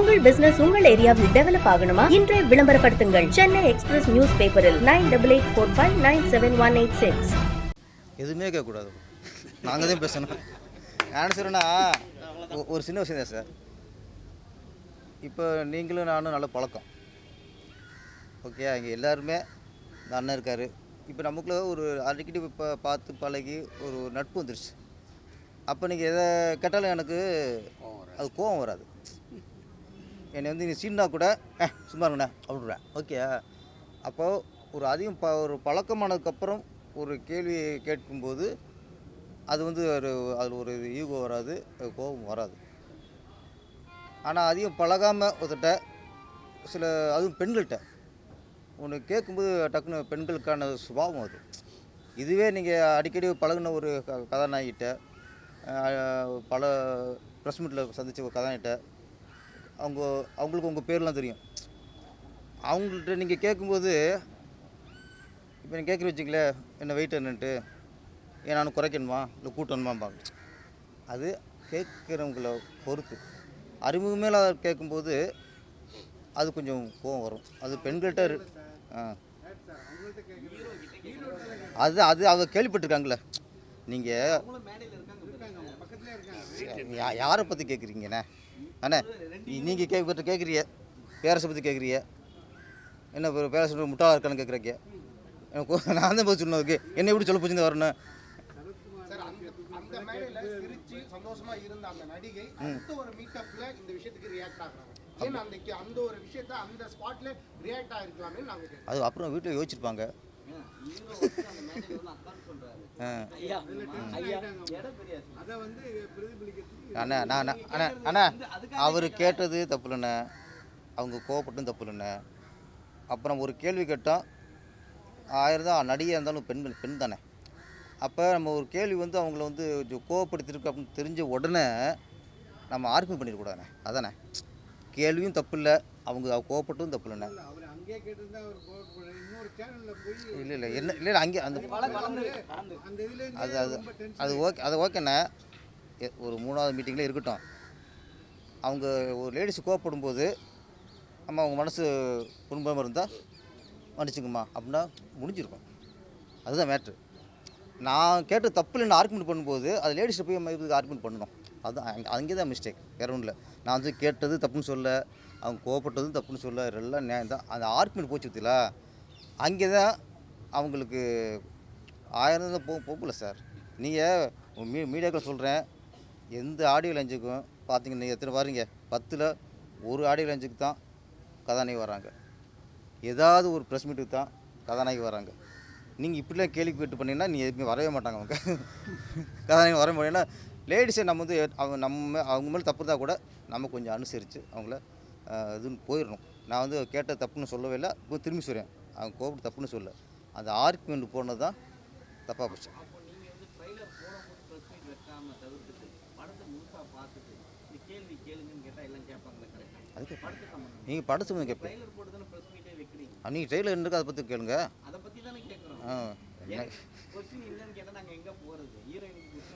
உங்கள் பிசினஸ் உங்கள் ஏரியாவில் டெவலப் ஆகணுமா? இன்றே விளம்பரப்படுத்துங்கள். சென்னை எக்ஸ்பிரஸ் நியூஸ் பேப்பரில் 9884599786. எதுவுமே கேட்கக்கூடாது, நாங்கள் தான் பேசணும். ஆன்சர்னா ஒரு சின்ன விஷயம் தான் சார். இப்போ நீங்களும் நானும் நல்ல பழக்கம், ஓகே. இங்கே எல்லாருமே இந்த அண்ணன் இருக்கார். இப்போ நமக்குள்ள ஒரு அடிக்கடி இப்போ பார்த்து பழகி ஒரு நட்பு வந்துருச்சு. அப்போ நீங்கள் எதை கேட்டாலும் எனக்கு அது கோவம் வராது. என்னை வந்து நீங்கள் சீனா கூட சும்மா இருங்கண்ணே அப்படின்றேன், ஓகே. அப்போது ஒரு அதிகம் ஒரு பழக்கமானதுக்கப்புறம் ஒரு கேள்வி கேட்கும்போது அது வந்து அதில் ஒரு ஈகோ வராது, கோபம் வராது. ஆனால் அதிகம் பழகாமல் ஒருத்தட்ட சில அதுவும் பெண்கள்கிட்ட ஒன்று கேட்கும்போது டக்குன்னு பெண்களுக்கான சுபாவம் அது. இதுவே நீங்கள் அடிக்கடி பழகின ஒரு கதாநாயகிட்ட பல ப்ரெஸ் மீட்டில் சந்தித்த ஒரு கதாநாயகிட்ட அவங்களுக்கு உங்கள் பேர்லாம் தெரியும். அவங்கள்ட்ட நீங்கள் கேட்கும்போது இப்போ நீங்கள் கேட்குற வச்சிங்களேன், என்ன வெயிட் என்னன்ட்டு, ஏன் நான் குறைக்கணுமா இல்லை கூட்டணுமாம்பாங்க. அது கேட்குறவங்கள பொறுத்து. அறிமுகமே அதை கேட்கும்போது அது கொஞ்சம் கோவம் வரும். அது பெண்கள்கிட்ட அது அது அவங்க கேள்விப்பட்டிருக்காங்களே. நீங்கள் யாரை பற்றி கேட்குறீங்கண்ணே? அண்ணே நீங்கள் கேட்குறீங்க பேரரசை பற்றி கேட்குறீங்க, என்ன பேரரசு முட்டாளாக இருக்கான்னு கேட்குறீங்க. எனக்கு நான் தான் போய் சொன்னதுக்கு என்ன எப்படி சொல்ல போச்சுன்னு வரணும். சந்தோஷமா இருந்த அந்த நடிகை அடுத்த ஒரு மீட்டப்ல இந்த விஷயத்துக்கு ரியாக்ட் ஆகுறாங்க. ஏன் அந்த ஒரு விஷயத்தை அந்த ஸ்பாட்ல ரியாக்ட் ஆயிருக்கலாம்னு நாங்க கேக்குறோம். அது அப்புறம் வீட்டில் யோசிச்சிருப்பாங்க. அண்ணா அண்ணா அவர் கேட்டது தப்பு இல்லைண்ணே, அவங்க கோவப்பட்டும் தப்பு இல்லைண்ணே. அப்புறம் ஒரு கேள்வி கேட்டால் 1000 தான் நடிகையாக இருந்தாலும் பெண் தானே. அப்போ நம்ம ஒரு கேள்வி வந்து அவங்கள வந்து கோவப்படுத்திருக்கு அப்படின்னு தெரிஞ்ச உடனே நம்ம ஆர்கியூ பண்ணிடக்கூடாதுண்ணே. அதானே, கேள்வியும் தப்பு இல்லை, அவங்க கோவப்பட்டும் தப்பு இல்லைண்ணே. இல்லை இல்லை என்ன இல்லை அங்கே அந்த அது அது அது ஓகே, அது ஓகேண்ணே. ஒரு 3வது மீட்டிங்கில் இருக்கட்டும். அவங்க ஒரு லேடிஸ் கோவப்படும்போது நம்ம அவங்க மனசு புண்பமாக இருந்தால் மன்னிச்சுங்கம்மா அப்படின்னா முடிஞ்சிருக்கும். அதுதான் மேட்ரு. நான் கேட்டு தப்பு இல்லைன்னு ஆர்குமெண்ட் பண்ணும்போது அது லேடிஸை போய் இதுக்கு ஆர்குமெண்ட் பண்ணணும். அதுதான் அங்கே தான் மிஸ்டேக், வேறு ஒன்றும் இல்லை. நான் வந்து கேட்டது தப்புன்னு சொல்ல, அவங்க கோவப்பட்டதும் தப்புன்னு சொல்ல, எல்லாம் நியாயம் தான். அந்த ஆர்குமெண்ட் போச்சு பற்றில அங்கே தான் அவங்களுக்கு 1000 தான் போகல சார். நீங்கள் மீடியாக்கள் சொல்கிறேன், எந்த ஆடியோ லஞ்சுக்கும் பார்த்தீங்கன்னா நீங்கள் எத்தனை பாருங்க, 10ல் ஒரு ஆடியோ லஞ்சுக்கு தான் கதாநாயகி வராங்க, ஏதாவது ஒரு ப்ரெஸ் மீட்டுக்கு தான் கதாநாயகி வராங்க. நீங்கள் இப்படிலாம் கேள்வி கேட்டு பண்ணிங்கன்னா நீங்கள் எதுவுமே வரவே மாட்டாங்க. அவங்க கதாநாயகி வர முடியும்னா லேடிஸை நம்ம வந்து அவங்க மேலே தப்பு தான் கூட நம்ம கொஞ்சம் அனுசரித்து அவங்கள இதுன்னு போயிடணும். நான் வந்து கேட்ட தப்புன்னு சொல்லவே இல்லை, இப்போ திரும்பி சொல்கிறேன், அவங்க கோபப்பட்டு தப்புன்னு சொல்ல, அந்த ஆர்குமெண்ட் போனது தான் தப்பாக போச்சு. அதுக்கு நீங்கள் படத்து கேட்பேன், நீங்கள் ட்ரெயிலர் இருக்கு, அதை பற்றி கேளுங்க.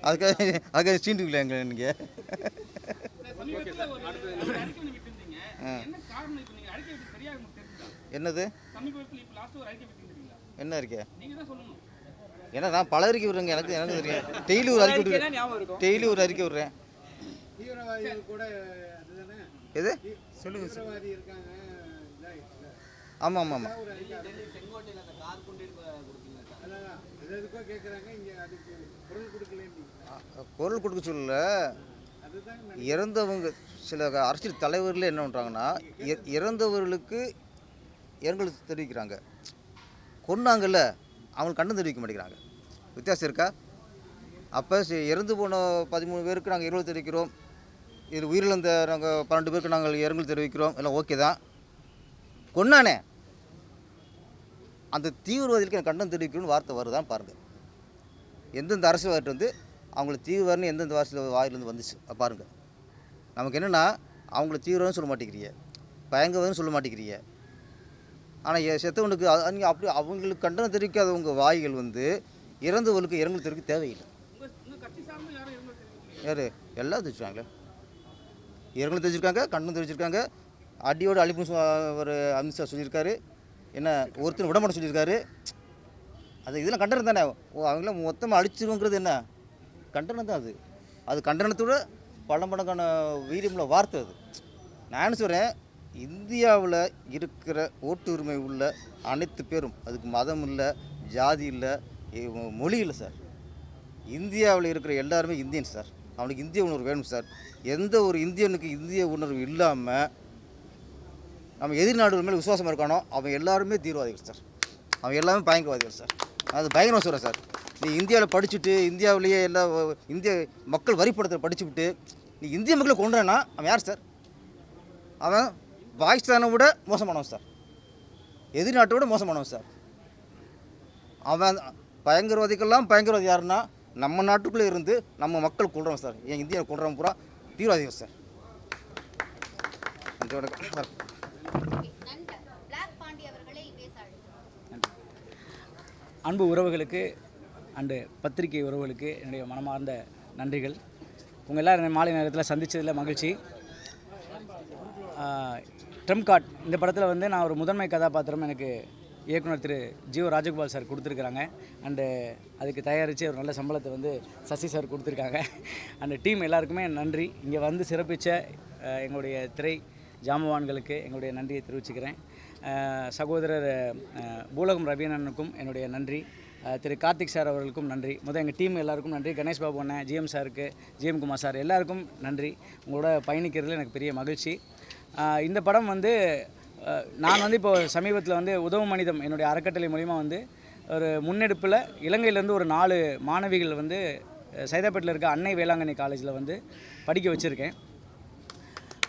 அதுக்காக சீண்டுங்களா எங்க நீங்கள்? என்னது என்ன இருக்கே? ஏன்னா நான் பல அறிக்கை விடுறேங்க, எனக்கு தெரியும். டெய்லி ஒரு அறிக்கை விடுறேன், டெய்லி ஒரு அறிக்கை விடுறேன். எது சொல்லுங்க சார்? ஆமாம் ஆமாம் ஆமாம். குரல் கொடுக்க சொல்லல, இறந்தவங்க சில அரசியல் தலைவர்கள் என்ன பண்ணுறாங்கன்னா இறந்தவர்களுக்கு இரங்கல் தெரிவிக்கிறாங்க, கொன்னாங்கல்ல அவங்களுக்கு கண்ணு தெரிவிக்க மாட்டேங்கிறாங்க. வித்தியாசம் இருக்கா? அப்போ இறந்து போன 13 பேருக்கு நாங்கள் இரங்கல் தெரிவிக்கிறோம், இது உயிரிழந்த நாங்கள் 12 பேருக்கு நாங்கள் இரங்கல் தெரிவிக்கிறோம், எல்லாம் ஓகே தான். கொன்னானே அந்த தீவிரவாதிகளுக்கு எனக்கு கண்டனம் தெரிவிக்கணும்னு வார்த்தை வருதான்னு பாருங்கள். எந்தெந்த அரசியல்வாதிட்டு வந்து அவங்கள தீவிரவாதின்னு எந்தெந்த வாயிலேருந்து வந்துச்சு பாருங்கள். நமக்கு என்னென்னா அவங்கள தீவிரவாதம்னு சொல்ல மாட்டேங்கிறீங்க, பயங்கரவாதம்னு சொல்ல மாட்டேங்கிறீங்க. ஆனால் செத்தவனுக்கு நீங்கள் அப்படி அவங்களுக்கு கண்டனம் தெரிவிக்காதவங்க வாய்கள் வந்து இறந்தவர்களுக்கு இரங்கல் தெரிவிக்க தேவையில்லை. யார் எல்லாம் தெரிவிச்சாங்களே. இரங்கலும் தெரிவிச்சிருக்காங்க, கண்டனம் தெரிவிச்சிருக்காங்க. அடியோடு அழிப்புன்னு ஒரு அமித்ஷா சொல்லியிருக்காரு. என்ன ஒருத்தர் விடமாட்ட சொல்லியிருக்காரு. அது இதெல்லாம் கண்டனம் தானே. அவங்களாம் மொத்தமாக அழிச்சிருவோங்கிறது என்ன கண்டனம் தான். அது கண்டனத்தோட பல மடங்கான வீரியமுள்ள வார்த்தை அது. நான் என்ன சொல்கிறேன், இந்தியாவில் இருக்கிற ஓட்டு உரிமை உள்ள அனைத்து பேரும், அதுக்கு மதம் இல்லை, ஜாதி இல்லை, மொழி இல்லை சார். இந்தியாவில் இருக்கிற எல்லாருமே இந்தியன் சார். அவனுக்கு இந்திய உணர்வு வேணும் சார். எந்த ஒரு இந்தியனுக்கு இந்திய உணர்வு இல்லாமல் நம்ம எதிர்நாடுகள் மேலே விசுவாசமாக இருக்கானோ அவன் எல்லாருமே தீவிரவாதிகள் சார். அவன் எல்லாமே பயங்கரவாதிகள் சார். அது பயங்கரமாக சொல்கிறேன் சார். நீ இந்தியாவில் படிச்சுட்டு இந்தியாவிலேயே எல்லா இந்திய மக்கள் வரிப்படத்தை படிச்சுவிட்டு நீ இந்திய மக்களை கொண்டுறனா அவன் யார் சார்? அவன் பாகிஸ்தானை விட மோசமானவன் சார். எதிர்நாட்டை விட மோசமானவன் சார். அவன் பயங்கரவாதிகள்லாம் பயங்கரவாதி யாருன்னா நம்ம நாட்டுக்குள்ளே இருந்து நம்ம மக்கள் கொள்கிறோம் சார். என் இந்தியாவை கொள்கிறோம் பூரா தீவிரவாதிகள் சார். அன்பு உறவுகளுக்கு அண்டு பத்திரிகை உறவுகளுக்கு என்னுடைய மனமார்ந்த நன்றிகள். உங்கள் எல்லோரும் மாலை நேரத்தில் சந்தித்ததில் மகிழ்ச்சி. ட்ரம்ப் கார்டு இந்த படத்தில் வந்து நான் ஒரு முதன்மை கதாபாத்திரம் எனக்கு இயக்குனர் திரு ஜிஓ ராஜகோபால் சார் கொடுத்துருக்குறாங்க. அண்டு அதுக்கு தயாரித்து ஒரு நல்ல சம்பளத்தை வந்து சசி சார் கொடுத்துருக்காங்க. அந்த டீம் எல்லாருக்குமே நன்றி. இங்கே வந்து சிறப்பித்த எங்களுடைய திரை ஜாமவான்களுக்கு எங்களுடைய நன்றியை தெரிவிச்சுக்கிறேன். சகோதரர் பூலகம் ரவீனனுக்கும் என்னுடைய நன்றி. திரு கார்த்திக் சார் அவர்களுக்கும் நன்றி. எங்கள் டீம் எல்லாருக்கும் நன்றி. கணேஷ் பாபு அண்ணன், ஜிஎம் சாருக்கு, ஜிஎம் குமார் சார் எல்லாருக்கும் நன்றி. உங்களோட பயணிக்கிறதுல எனக்கு பெரிய மகிழ்ச்சி. இந்த படம் வந்து நான் வந்து இப்போது சமீபத்தில் வந்து உதவும் மனிதம் என்னுடைய அறக்கட்டளை மூலிமா வந்து ஒரு முன்னெடுப்பில் இலங்கையிலேருந்து ஒரு 4 மாணவிகள் வந்து சைதாப்பேட்டில் இருக்க அன்னை வேளாங்கண்ணி காலேஜில் வந்து படிக்க வச்சுருக்கேன்.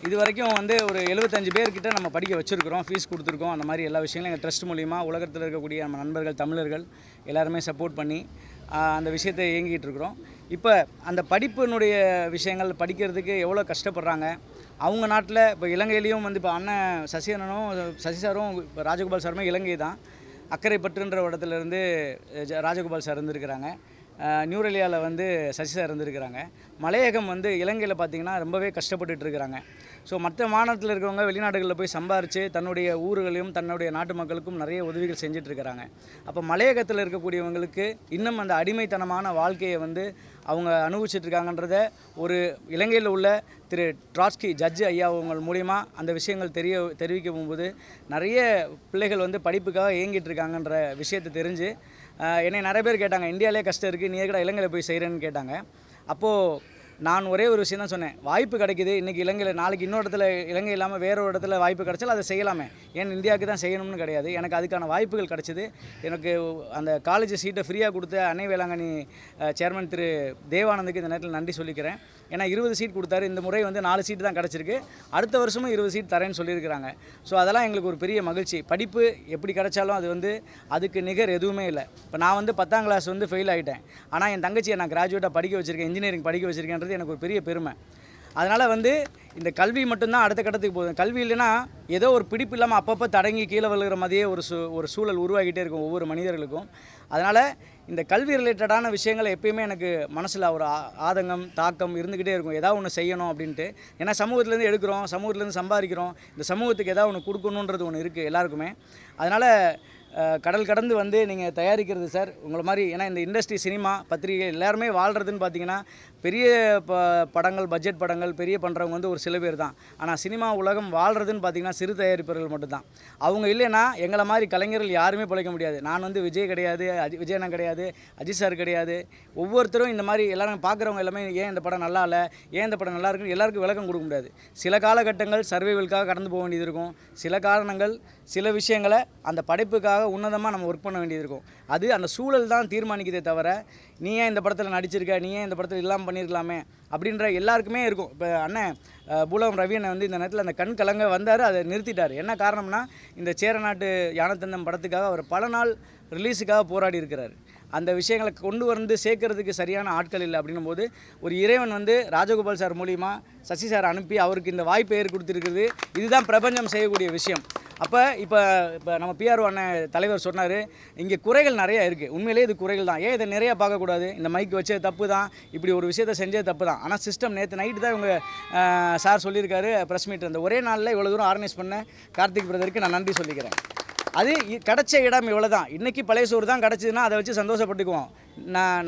இது வரைக்கும் வந்து ஒரு 75 பேர்கிட்ட நம்ம படிக்க வச்சுருக்கிறோம், ஃபீஸ் கொடுத்துருக்கோம். அந்த மாதிரி எல்லா விஷயங்களும் எங்கள் ட்ரஸ்ட் மூலிமா உலகத்தில் இருக்கக்கூடிய நம்ம நண்பர்கள் தமிழர்கள் எல்லாருமே சப்போர்ட் பண்ணி அந்த விஷயத்தை இயங்கிட்டு இருக்கிறோம். இப்போ அந்த படிப்பினுடைய விஷயங்கள் படிக்கிறதுக்கு எவ்வளோ கஷ்டப்படுறாங்க அவங்க நாட்டில். இப்போ இலங்கையிலையும் வந்து இப்போ அண்ணன் சசி சாரும் இப்போ ராஜகோபால் சாருமே இலங்கை தான். அக்கரைப்பற்றுன்ற இடத்துலேருந்து ராஜகோபால் சார் இருந்திருக்கிறாங்க. நியூரெலியாவில் வந்து சசி சார் இருந்திருக்கிறாங்க. மலையகம் வந்து இலங்கையில் பார்த்திங்கன்னா ரொம்பவே கஷ்டப்பட்டுட்டு இருக்கிறாங்க. ஸோ மற்ற மாநிலத்தில் இருக்கிறவங்க வெளிநாடுகளில் போய் சம்பாரித்து தன்னுடைய ஊர்களையும் தன்னுடைய நாட்டு மக்களுக்கும் நிறைய உதவிகள் செஞ்சிட்ருக்கிறாங்க. அப்போ மலையகத்தில் இருக்கக்கூடியவங்களுக்கு இன்னும் அந்த அடிமைத்தனமான வாழ்க்கையை வந்து அவங்க அனுபவிச்சிட்ருக்காங்கன்றத ஒரு இலங்கையில் உள்ள திரு ட்ராட்ஸ்கி ஜட்ஜு ஐயா அவங்க மூலிமா அந்த விஷயங்கள் தெரிவிக்க போகும்போது நிறைய பிள்ளைகள் வந்து படிப்புக்காக இயங்கிட்டு இருக்காங்கன்ற விஷயத்தை தெரிஞ்சு என்னை நிறைய பேர் கேட்டாங்க, இந்தியாவிலே கஷ்டம் இருக்குது, நீ கூட இலங்கையில் போய் செய்கிறேன்னு கேட்டாங்க. அப்போது நான் ஒரே ஒரு விஷயம் தான் சொன்னேன், வாய்ப்பு கிடைக்குது இன்றைக்கி இலங்கையில், நாளைக்கு இன்னொரு இடத்துல இலங்கை இல்லாமல் வேறு ஒரு இடத்துல வாய்ப்பு கிடைச்சாலும் அதை செய்யலாமே, ஏன் இந்தியாவுக்கு தான் செய்யணும்னு கிடையாது. எனக்கு அதுக்கான வாய்ப்புகள் கிடச்சிது. எனக்கு அந்த காலேஜ் சீட்டை ஃப்ரீயாக கொடுத்த அன்னை வேளாங்கண்ணி சேர்மன் திரு தேவானந்துக்கு இந்த நேரத்தில் நன்றி சொல்லிக்கிறேன். ஏன்னா 20 சீட் கொடுத்தாரு. இந்த முறை வந்து 4 சீட்டு தான் கிடச்சிருக்கு. அடுத்த வருஷமும் 20 சீட் தரேன்னு சொல்லியிருக்கிறாங்க. ஸோ அதெல்லாம் எங்களுக்கு ஒரு பெரிய மகிழ்ச்சி. படிப்பு எப்படி கிடைச்சாலும் அது வந்து அதுக்கு நிகர் எதுவுமே இல்லை. இப்போ நான் வந்து 10ஆம் கிளாஸ் வந்து ஃபெயில் ஆகிட்டேன். ஆனால் என் தங்கச்சியை நான் கிராஜுவேட்டாக படிக்க வச்சுருக்கேன், இன்ஜினியரிங் படிக்க வச்சுருக்கேன்றது எனக்கு ஒரு பெரிய பெருமை. அதனால் வந்து இந்த கல்வி மட்டும்தான் அடுத்த கட்டத்துக்கு போகுது. கல்வி இல்லைன்னா ஏதோ ஒரு பிடிப்பு இல்லாமல் அப்பப்போ தடங்கி கீழே விழுகிற மாதிரியே ஒரு சூழல் உருவாகிட்டே இருக்கும் ஒவ்வொரு மனிதர்களுக்கும். அதனால் இந்த கல்வி ரிலேட்டடான விஷயங்கள் எப்பயுமே எனக்கு மனசில் ஒரு ஆதங்கம் தாக்கம் இருந்துக்கிட்டே இருக்கும். ஏதாவது ஒன்று செய்யணும் அப்படின்ட்டு. ஏன்னா சமூகத்துலேருந்து எடுக்கிறோம், சமூகத்துலேருந்து சம்பாதிக்கிறோம், இந்த சமூகத்துக்கு ஏதாவது ஒன்று கொடுக்கணுன்றது ஒன்று இருக்குது எல்லாருக்குமே. அதனால் கடல் கடந்து வந்து நீங்கள் தயாரிக்கிறது சார் உங்களை மாதிரி. ஏன்னா இந்த இண்டஸ்ட்ரி சினிமா பத்திரிகை எல்லாருமே வாழ்கிறதுன்னு பார்த்தீங்கன்னா பெரிய படங்கள் பட்ஜெட் படங்கள் பெரிய பண்ணுறவங்க வந்து ஒரு சில பேர் தான். ஆனால் சினிமா உலகம் வாழ்கிறதுன்னு பார்த்தீங்கன்னா சிறு தயாரிப்பவர்கள் மட்டும்தான். அவங்க இல்லைன்னா எங்களை மாதிரி கலைஞர்கள் யாருமே பிழைக்க முடியாது. நான் வந்து விஜய் கிடையாது, விஜயண்ணன் கிடையாது, அஜித் சார் கிடையாது. ஒவ்வொருத்தரும் இந்த மாதிரி எல்லாரும் பார்க்குறவங்க எல்லாமே ஏன் இந்த படம் நல்லா இல்லை, ஏன் இந்த படம் நல்லா இருக்குன்னு எல்லாருக்கும் விளக்கம் கொடுக்க முடியாது. சில காலகட்டங்கள் சர்வைவலுக்காக கடந்து போக வேண்டியது இருக்கும். சில காரணங்கள் சில விஷயங்களை அந்த படைப்புக்காக உன்னதமாக நம்ம ஒர்க் பண்ண வேண்டியது இருக்கும். அது அந்த சூழல் தான் தீர்மானிக்கிறதே தவிர நீ ஏன் இந்த படத்தில் நடிச்சிருக்க, நீ ஏன் இந்த படத்தில் இல்லாமல் பண்ணியிருக்கலாமே அப்படின்ற எல்லாருக்குமே இருக்கும். இப்போ அண்ணன் பூலகம் ரவியனை வந்து இந்த நேரத்தில் அந்த கண் கலங்க வந்தார், அதை நிறுத்திட்டார். என்ன காரணம்னா இந்த சேரநாட்டு யானத்தந்தம் படத்துக்காக அவர் பல நாள் ரிலீஸுக்காக போராடி இருக்கிறார். அந்த விஷயங்களை கொண்டு வந்து சேர்க்கறதுக்கு சரியான ஆட்கள் இல்லை. அப்படின்னும் போது ஒரு இறைவன் வந்து ராஜகோபால் சார் மூலிமா சசி சார் அனுப்பி அவருக்கு இந்த வாய்ப்பை ஏற்படுத்தியிருக்கிறது. இதுதான் பிரபஞ்சம் செய்யக்கூடிய விஷயம். அப்போ இப்போ நம்ம பிஆர்ஓ அண்ணன் தலைவர் சொன்னார், இங்கே குறைகள் நிறையா இருக்குது. உண்மையிலேயே இது குறைகள் தான். ஏன் இதை நிறையா பார்க்கக்கூடாது? இந்த மைக் வச்சது தப்பு தான், இப்படி ஒரு விஷயத்தை செஞ்சது தப்பு தான். ஆனால் சிஸ்டம் நேற்று நைட்டு தான் இவங்க சார் சொல்லியிருக்காரு ப்ரெஸ் மீட். அந்த ஒரே நாளில் இவ்வளோ தூரம் ஆர்கனைஸ் பண்ண கார்த்திக் பிரதருக்கு நான் நன்றி சொல்லிக்கிறேன். அது கிடச்ச இடம் இவ்வளோ தான். இன்றைக்கி பழைய சோறு தான் கிடச்சிதுன்னா அதை வச்சு சந்தோஷப்பட்டுக்குவோம்.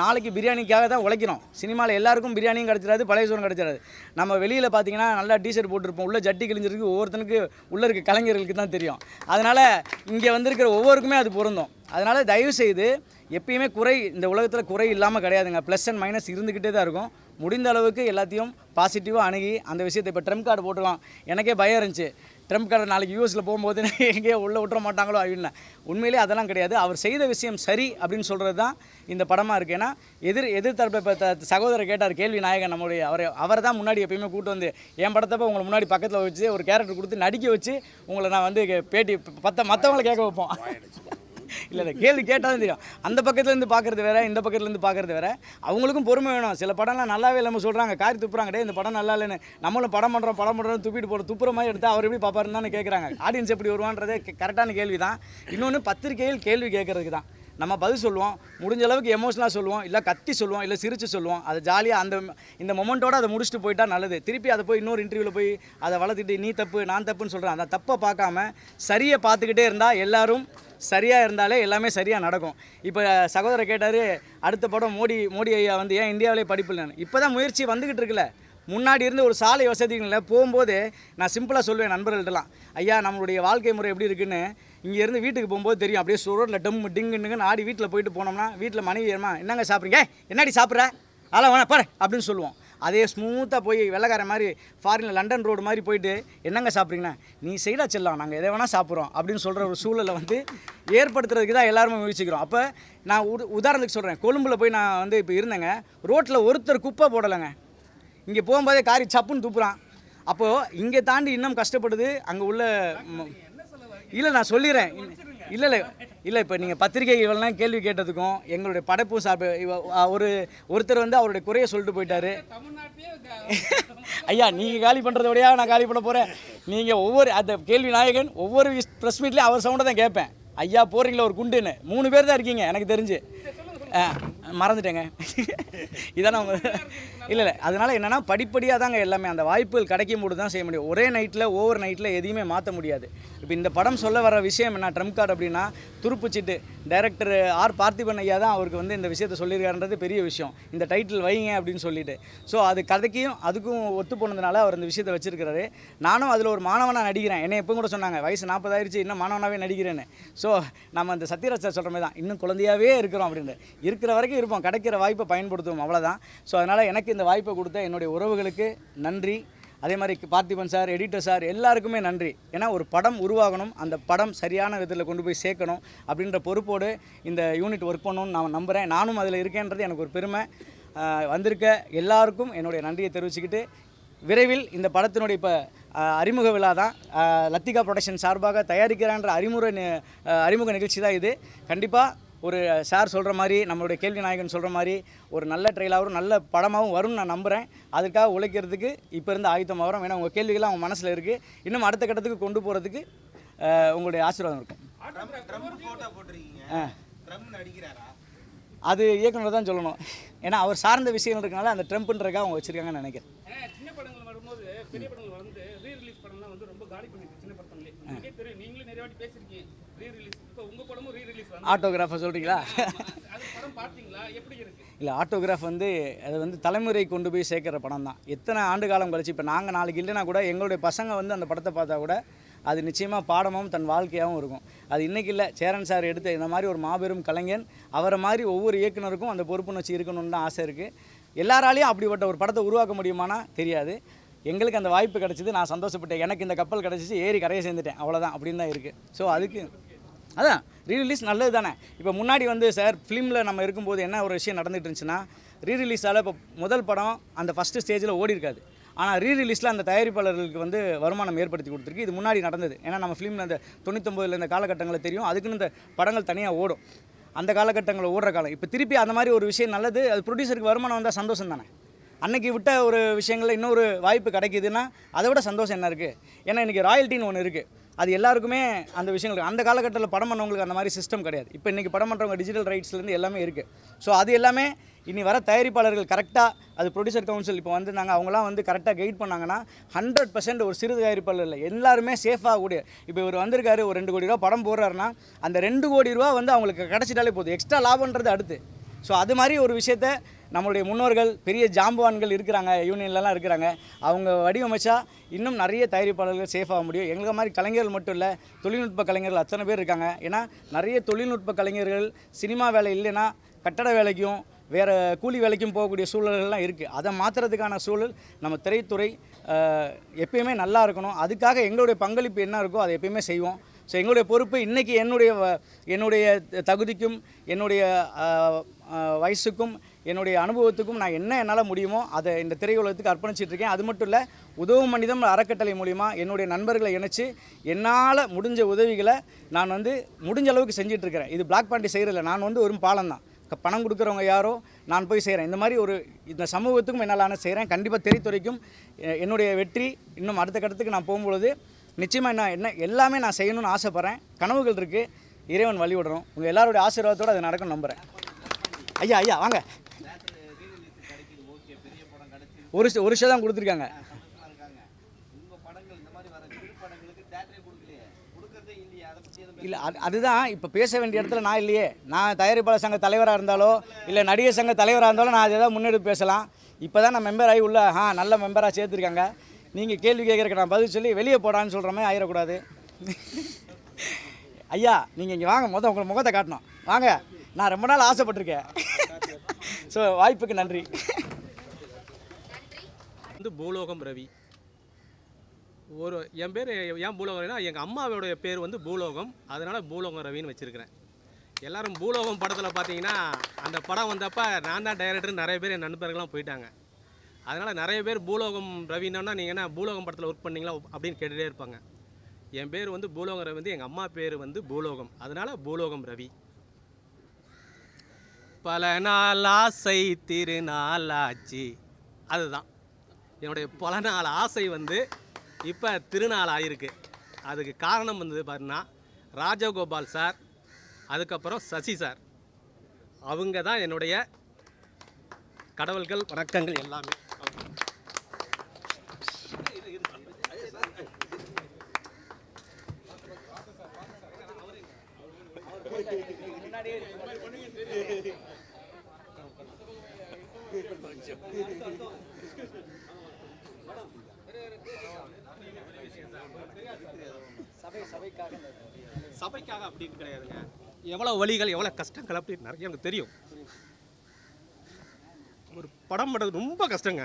நாளைக்கு பிரியாணிக்காக தான் உழைக்கிறோம். சினிமாவில் எல்லாருக்கும் பிரியாணியும் கிடச்சிடாது, பழைய சோறும் கிடச்சிடாது. நம்ம வெளியில் பார்த்தீங்கன்னா நல்லா டிஷர்ட் போட்டிருப்போம், உள்ள ஜட்டி கிழிஞ்சிருக்கு, ஒவ்வொருத்தனுக்கு உள்ளே இருக்க கலைஞர்களுக்கு தான் தெரியும். அதனால் இங்கே வந்திருக்கிற ஒவ்வொருக்குமே அது பொருந்தும். அதனால் தயவுசெய்து எப்பயுமே குறை இந்த உலகத்தில் குறை இல்லாமல் கிடையாதுங்க. ப்ளஸ் அண்ட் மைனஸ் இருந்துக்கிட்டே தான் இருக்கும். முடிந்த அளவுக்கு எல்லாத்தையும் பாசிட்டிவாக அணுகி அந்த விஷயத்தை இப்போ ட்ரம்ப் கார்டு போட்டுருவான். எனக்கே பயம் இருந்துச்சு, ட்ரம்ப் கார்டு நாளைக்கு யூஎஸில் போகும்போது எங்கேயோ உள்ளே விட்டுற மாட்டாங்களோ அப்படின்னு. உண்மையிலே அதெல்லாம் கிடையாது. அவர் செய்த விஷயம் சரி அப்படின்னு சொல்கிறது தான் இந்த படமாக இருக்குது. ஏன்னா எதிர்த்தரப்பு இப்போ சகோதரர் கேட்டார் கேள்வி நாயகன், நம்மளுடைய அவரை தான் முன்னாடி எப்பயுமே கூட்டு வந்து என் படத்தப்போ உங்களை முன்னாடி பக்கத்தில் வச்சு ஒரு கேரக்டர் கொடுத்து நடிக்க வச்சு உங்களை நான் வந்து பேட்டி மற்றவங்களை கேட்க வைப்போம். இல்லை கேள்வி கேட்டால் தான் தெரியும். அந்த பக்கத்துலேருந்து பார்க்குறது வேறு, இந்த பக்கத்துலேருந்து பார்க்குறது வேறு. அவங்களுக்கும் பொறுமை வேணும். சில படம்லாம் நல்லாவே இல்லாமல் சொல்கிறாங்க, காரி துப்புறாங்க, இந்த படம் நல்லா இல்லைன்னு. நம்மளும் படம் பண்ணுறோம் துப்பிட்டு போகிற துப்புற மாதிரி எடுத்தால் அவர் எப்படி பார்ப்பாருன்னு தானே கேட்குறாங்க. ஆடியன்ஸ் எப்படி வருவான்றதே கரெக்டான கேள்வி தான். இன்னொன்று பத்திரிகையில் கேள்வி கேட்குறதுக்கு தான் நம்ம பதில் சொல்லுவோம். முடிஞ்ச அளவுக்கு எமோஷனலாக சொல்லுவோம், இல்லை கத்தி சொல்லுவோம், இல்லை சிரித்து சொல்லுவோம். அதை ஜாலியாக இந்த மொமெண்ட்டோடு அதை முடிச்சுட்டு போயிட்டா நல்லது. திருப்பி அதை போய் இன்னொரு இன்டர்வியூவில் போய் அதை வளர்த்துட்டு நீ தப்பு நான் தப்புன்னு சொல்கிறேன். அந்த தப்பை பார்க்காம சரியை பார்த்துக்கிட்டே இருந்தால் எல்லோரும் சரியாக இருந்தாலே எல்லாமே சரியாக நடக்கும். இப்போ சகோதரர் கேட்டார், அடுத்த படம் மோடி ஐயா வந்து ஏன் இந்தியாவிலே படிப்பு இல்லைன்னு. இப்போ தான் முயற்சி வந்துக்கிட்டு இருக்குல்ல. முன்னாடி இருந்து ஒரு சாலை வசதிகளில் போகும்போது நான் சிம்பிளாக சொல்லுவேன் நண்பர்கள்ட்டலாம், ஐயா நம்மளுடைய வாழ்க்கை முறை எப்படி இருக்குன்னு இங்கேருந்து வீட்டுக்கு போகும்போது தெரியும். அப்படியே ரோட்டில் டிங்குன்னு ஆடி வீட்டில் போயிட்டு போனோம்னா வீட்டில் மனைவி ஏமா என்னங்க சாப்பிட்றீங்க, என்னடி சாப்பிட்ற, அதெல்லாம் வேணா பாரு அப்படின்னு சொல்லுவோம். அதே ஸ்மூத்தாக போய் வெள்ளைக்காரன் மாதிரி ஃபாரினில் லண்டன் ரோடு மாதிரி போயிட்டு என்னங்க சாப்பிட்றீங்கன்னா நீ செய்தா செல்லாம் நாங்கள் எதை வேணால் சாப்பிட்றோம் அப்படின்னு சொல்கிற ஒரு சூழலை வந்து ஏற்படுத்துறதுக்கு தான் எல்லாருமே முயற்சிக்கிறோம். அப்போ நான் உதாரணத்துக்கு சொல்கிறேன், கொழும்பில் போய் நான் வந்து இப்போ இருந்தேங்க, ரோட்டில் ஒருத்தர் குப்பை போடலைங்க. இங்கே போகும்போதே காரி சப்புன்னு துப்புறான். அப்போது இங்கே தாண்டி இன்னும் கஷ்டப்படுது அங்கே உள்ள. இல்லை நான் சொல்லிடுறேன், இல்லை இப்போ நீங்கள் பத்திரிகை இவெல்லாம் கேள்வி கேட்டதுக்கும் எங்களுடைய படைப்பும் ஒருத்தர் வந்து அவருடைய குறையை சொல்லிட்டு போயிட்டாரு. ஐயா நீங்கள் காலி பண்ணுறத விடையா நான் காலி பண்ண போகிறேன். நீங்கள் ஒவ்வொரு அந்த கேள்வி நாயகன் ஒவ்வொரு ப்ரெஸ் மீட்லேயும் அவர் சவுண்டை தான் கேட்பேன். ஐயா போகிறீங்களா ஒரு குண்டுன்னு 3 பேர் தான் இருக்கீங்க எனக்கு தெரிஞ்சு. மறந்துட்டேங்க இதானே அவங்க. இல்லை அதனால் என்னென்னா படிப்படியாக தாங்க எல்லாமே அந்த வாய்ப்புகள் கிடைக்கும் போது தான் செய்ய முடியும். ஒரே நைட்டில் ஓவர் நைட்டில் எதையுமே மாற்ற முடியாது. இப்போ இந்த படம் சொல்ல வர விஷயம் என்ன, ட்ரம்ப் கார்டு அப்படின்னா துருப்புச்சிட்டு டைரக்டர் ஆர் பார்த்திபன் ஐயா தான் அவருக்கு வந்து இந்த விஷயத்தை சொல்லியிருக்காருன்றது பெரிய விஷயம். இந்த டைட்டில் வைங்க அப்படின்னு சொல்லிட்டு. ஸோ அது கதைக்கும் அதுக்கும் ஒத்து போனதுனால அவர் இந்த விஷயத்தை வச்சுருக்கிறாரு. நானும் அதில் ஒரு மாணவனாக நடிக்கிறேன். என்னை எப்போ கூட சொன்னாங்க வயசு 40 ஆயிடுச்சு இன்னும் மாணவனாகவே நடிக்கிறேன்னு. ஸோ நம்ம அந்த சத்யராஜ் சார் சொல்கிற மாதிரி தான் இன்னும் குழந்தையாகவே இருக்கிறோம் அப்படின்ட்டு. இருக்கிற வரைக்கும் இருப்போம், கிடைக்கிற வாய்ப்பை பயன்படுத்துவோம், அவ்வளோதான். ஸோ அதனால் எனக்கு இந்த வாய்ப்பை கொடுத்த என்னுடைய உறவுகளுக்கு நன்றி. அதே மாதிரி பார்த்திபன் சார், எடிட்டர் சார் எல்லாருக்குமே நன்றி. ஏன்னா ஒரு படம் உருவாகணும், அந்த படம் சரியான விதத்தில் கொண்டு போய் சேர்க்கணும் அப்படின்ற பொறுப்போடு இந்த யூனிட் ஒர்க் பண்ணணும்னு நான் நம்புகிறேன். நானும் அதில் இருக்கேன்றது எனக்கு ஒரு பெருமை. வந்திருக்க எல்லாருக்கும் என்னுடைய நன்றியை தெரிவிச்சுக்கிட்டு விரைவில் இந்த படத்தினுடைய இப்போ அறிமுக விழா தான் லத்திகா ப்ரொடக்ஷன் சார்பாக தயாரிக்கிறான்ற அறிமுக நிகழ்ச்சி தான் இது. கண்டிப்பாக ஒரு சார் சொல்கிற மாதிரி நம்மளுடைய கேள்வி நாயகன் சொல்கிற மாதிரி ஒரு நல்ல ட்ரெயிலாகவும் நல்ல படமாகவும் வரும்னு நான் நம்புகிறேன். அதுக்காக உழைக்கிறதுக்கு இப்போ இருந்து ஆயுதமாக வரும். ஏன்னா உங்கள் கேள்விகள்லாம் அவங்க மனசில் இருக்குது. இன்னும் அடுத்த கட்டத்துக்கு கொண்டு போகிறதுக்கு உங்களுடைய ஆசீர்வாதம் இருக்கும். அது இயக்குனர் தான் சொல்லணும். ஏன்னா அவர் சார்ந்த விஷயங்கள் இருக்கனால அந்த ட்ரம்ப்ன்றக்காக அவங்க வச்சுருக்காங்கன்னு நினைக்கிறேன். சின்ன படங்கள் வரும்போது பெரிய படங்கள் வந்து ரீரிலீஸ் படம்லாம் வந்து ரொம்ப காலி பண்ணிருக்கு சின்ன படத்துலேயே. உங்களுக்கே தெரியும், நீங்களும் நிறைய வாட்டி பேசியிருக்கீங்க ரீரிலீஸ். இப்போ உங்கள் படமும் ரீரிலீஸ் வந்து ஆட்டோகிராஃபை சொல்கிறீங்களா? அது படம் பார்த்தீங்களா, எப்படி இருக்குது? இல்லை ஆட்டோகிராஃப் வந்து அது வந்து தலைமுறை கொண்டு போய் சேர்க்குற படம் தான். எத்தனை ஆண்டு காலம் கழிச்சு இப்போ நாங்கள் நாளைக்கு இல்லைனா கூட எங்களுடைய பசங்க வந்து அந்த படத்தை பார்த்தா கூட அது நிச்சயமாக பாடமும் தன் வாழ்க்கையாகவும் இருக்கும். அது இன்றைக்கி இல்லை, சேரன் சார் எடுத்த இந்த மாதிரி ஒரு மாபெரும் கலைஞன், அவரை மாதிரி ஒவ்வொரு இயக்குனருக்கும் அந்த பொறுப்புணர்ச்சி இருக்கணும்னு தான் ஆசை இருக்குது. எல்லாராலையும் அப்படிப்பட்ட ஒரு படத்தை உருவாக்க முடியுமானா தெரியாது. எங்களுக்கு அந்த வாய்ப்பு கிடச்சிது, நான் சந்தோஷப்பட்டேன். எனக்கு இந்த கப்பல் கிடச்சிச்சு, ஏறி கரையை சேர்ந்துட்டேன், அவ்வளோதான் அப்படின்னு தான் இருக்குது. ஸோ அதுக்கு அதான் ரீரிலீஸ் நல்லது தானே. இப்போ முன்னாடி வந்து சார் ஃபிலிமில் நம்ம இருக்கும்போது என்ன ஒரு விஷயம் நடந்துகிட்டு இருந்துச்சுன்னா, ரீரிலீஸால் இப்போ முதல் படம் அந்த ஃபஸ்ட்டு ஸ்டேஜில் ஓடி இருக்காது. ஆனால் ரீரிலீஸில் அந்த தயாரிப்பாளர்களுக்கு வந்து வருமானம் ஏற்படுத்தி கொடுத்துருக்கு. இது முன்னாடி நடந்தது. ஏன்னா நம்ம ஃபிலிமில் அந்த 99 இந்த காலகட்டங்களில் தெரியும், அதுக்குன்னு இந்த படங்கள் தனியாக ஓடும். அந்த காலகட்டங்களில் ஓடுற காலம். இப்போ திருப்பி அந்த மாதிரி ஒரு விஷயம் நல்லது. அது ப்ரொடியூசருக்கு வருமானம் வந்தால் சந்தோஷம் தானே. அன்றைக்கி விட்ட ஒரு விஷயங்களில் இன்னொரு வாய்ப்பு கிடைக்கிதுன்னா அதை விட சந்தோஷம் என்ன இருக்குது. ஏன்னா இன்றைக்கி ராயல்ட்டின்னு ஒன்று இருக்குது. அது எல்லாருக்குமே அந்த விஷயங்கள் அந்த காலகட்டத்தில் படம் பண்ணவங்களுக்கு அந்த மாதிரி சிஸ்டம் கிடையாது. இப்போ இன்றைக்கி படம் பண்ணுறவங்க டிஜிட்டல் ரைட்ஸ்லேருந்து எல்லாமே இருக்குது. ஸோ அது எல்லாமே இனி வர தயாரிப்பாளர்கள் கரெக்டாக, அது ப்ரொடியூசர் கவுன்சில் இப்போ வந்திருந்தாங்க, அவங்களாம் வந்து கரெக்டாக கைட் பண்ணாங்கன்னா 100% ஒரு சிறு தயாரிப்பாளர் இல்லை, எல்லாருமே சேஃபாக கூடிய. இப்போ இவர் வந்திருக்காரு, ஒரு 2 கோடி ரூபா படம் போடுறாருன்னா அந்த 2 கோடி ரூபா வந்து அவங்களுக்கு கிடச்சிட்டாலே போதும், எக்ஸ்ட்ரா லாபன்றது அடுத்து. ஸோ அது மாதிரி ஒரு விஷயத்த நம்மளுடைய முன்னோர்கள் பெரிய ஜாம்பவான்கள் இருக்கிறாங்க, யூனியன்லலாம் இருக்கிறாங்க, அவங்க வடிவமைச்சா இன்னும் நிறைய தயாரிப்பாளர்கள் சேஃபாக முடியும். எங்களை மாதிரி கலைஞர்கள் மட்டும் இல்லை, தொழில்நுட்ப கலைஞர்கள் அத்தனை பேர் இருக்காங்க. ஏன்னா நிறைய தொழில்நுட்ப கலைஞர்கள் சினிமா வேலை இல்லைன்னா கட்டட வேலைக்கும் வேறு கூலி வேலைக்கும் போகக்கூடிய சூழல்கள்லாம் இருக்குது. அதை மாற்றுறதுக்கான சூழல் நம்ம திரைத்துறை எப்பயுமே நல்லா இருக்கணும். அதுக்காக எங்களுடைய பங்களிப்பு என்ன இருக்கோ அதை எப்பயுமே செய்வோம். ஸோ எங்களுடைய பொறுப்பு இன்றைக்கி என்னுடைய தகுதிக்கும் என்னுடைய வயசுக்கும் என்னுடைய அனுபவத்துக்கும் நான் என்ன என்னால் முடியுமோ அதை இந்த திரையுலகத்துக்கு அர்ப்பணிச்சிட்ருக்கேன். அது மட்டும் இல்லை, உதவும் மனிதம் அறக்கட்டளை மூலிமா என்னுடைய நண்பர்களை இணைச்சி என்னால் முடிஞ்ச உதவிகளை நான் வந்து முடிஞ்ச அளவுக்கு செஞ்சிட்ருக்கிறேன். இது பிளாக் பாண்டி செய்கிறதில்ல, நான் வந்து ஒரு பாலம் தான். பணம் கொடுக்குறவங்க யாரோ நான் போய் செய்கிறேன். இந்த மாதிரி இந்த சமூகத்துக்கும் என்னால் செய்கிறேன். கண்டிப்பாக திரைத்துறைக்கும் என்னுடைய வெற்றி இன்னும் அடுத்த கட்டத்துக்கு நான் போகும்பொழுது நிச்சயமாக என்ன எல்லாமே நான் செய்யணும்னு ஆசைப்பட்றேன். கனவுகள் இருக்குது, இறைவன் வழி விடணும். உங்கள் எல்லாருடைய ஆசீர்வாதத்தோடு அது நடக்கும் நம்புகிறேன். ஐயா வாங்க. ஒரு விஷயம் தான் கொடுத்துருக்காங்க. இல்லை அதுதான் இப்போ பேச வேண்டிய இடத்துல நான் இல்லையே. நான் தயாரிப்பாளர் சங்க தலைவராக இருந்தாலோ இல்லை நடிகர் சங்க தலைவராக இருந்தாலும் நான் அதை தான் முன்னெடுத்து பேசலாம். இப்போ தான் நான் மெம்பர் ஆகி உள்ள நல்ல மெம்பராக சேர்த்துருக்காங்க. நீங்கள் கேள்வி கேட்குறக்கு நான் பதில் சொல்லி வெளியே போடான்னு சொல்கிற மாதிரி ஆயிடக்கூடாது. ஐயா நீங்கள் இங்கே வாங்க, உங்கள் முகத்தை காட்டணும். வாங்க, நான் ரொம்ப நாள் ஆசைப்பட்டிருக்கேன். ஸோ வாய்ப்புக்கு நன்றி. வந்து பூலோகம் ரவி. என் பேர் ஏன் பூலோகம்னா எங்கள் அம்மாவோடைய பேர் வந்து பூலோகம், அதனால் பூலோகம் ரவின்னு வச்சுருக்கிறேன். எல்லோரும் பூலோகம் படத்தில் பார்த்தீங்கன்னா அந்த படம் வந்தப்போ நான் தான் டைரக்டர், நிறைய பேர் என் நண்பர்கள்லாம் போயிட்டாங்க. அதனால் நிறைய பேர் பூலோகம் ரவின்னா நீங்கள் என்ன பூலோகம் படத்தில் ஒர்க் பண்ணீங்களா அப்படின்னு கேட்டுகிட்டே இருப்பாங்க. என் பேர் வந்து பூலோகம் ரவி, வந்து எங்கள் அம்மா பேர் வந்து பூலோகம், அதனால் பூலோகம் ரவி. பல நாள் ஆசை திருநாளாச்சு, அதுதான் என்னுடைய பல நாள் ஆசை வந்து இப்போ திருநாள் ஆகிருக்கு. அதுக்கு காரணம் வந்து பார்த்தீங்கன்னா ராஜகோபால் சார், அதுக்கப்புறம் சசி சார், அவங்க தான் என்னுடைய கடவுள்கள், வணக்கங்கள் எல்லாமே. சபைக்காக அப்படின்னு கிடையாதுங்க. எவ்வளோ வழிகள், எவ்வளோ கஷ்டங்கள் அப்படின்னு நிறைய எனக்கு தெரியும். ஒரு படம் பண்ணுறது ரொம்ப கஷ்டங்க.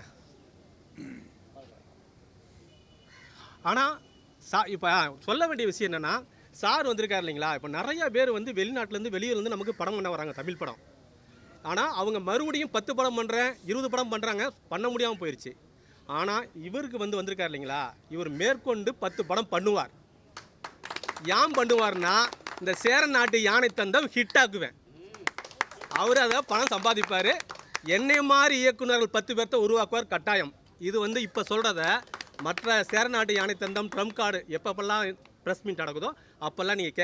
ஆனால் இப்போ சொல்ல வேண்டிய விஷயம் என்னென்னா, சார் வந்திருக்காரு இல்லைங்களா, இப்போ நிறையா பேர் வந்து வெளிநாட்டிலேருந்து வெளியூர்லேருந்து நமக்கு படம் பண்ண வராங்க, தமிழ் படம். ஆனால் அவங்க மறுபடியும் 10 படம் பண்ணுறேன், 20 படம் பண்ணுறாங்க, பண்ண முடியாமல் போயிடுச்சு. ஆனால் இவருக்கு வந்திருக்கார் இல்லைங்களா, இவர் மேற்கொண்டு 10 படம் பண்ணுவார். ஏன் பண்ணுவார்னா, இந்த சேரன் நாட்டு யானை தந்தம் ஹிட் ஆக்குவேன், அவர் அதை பணம் சம்பாதிப்பார். என்னை மாதிரி இயக்குநர்கள் 10 பேர்த்த உருவாக்குவார் கட்டாயம். இது இப்போ சொல்கிறத மற்ற சேரநாட்டு யானை தந்தம் ட்ரம் கார்டு எப்பப்பெல்லாம் ப்ரெஸ் மீட் நடக்குதோ அப்போல்லாம் நீங்கள்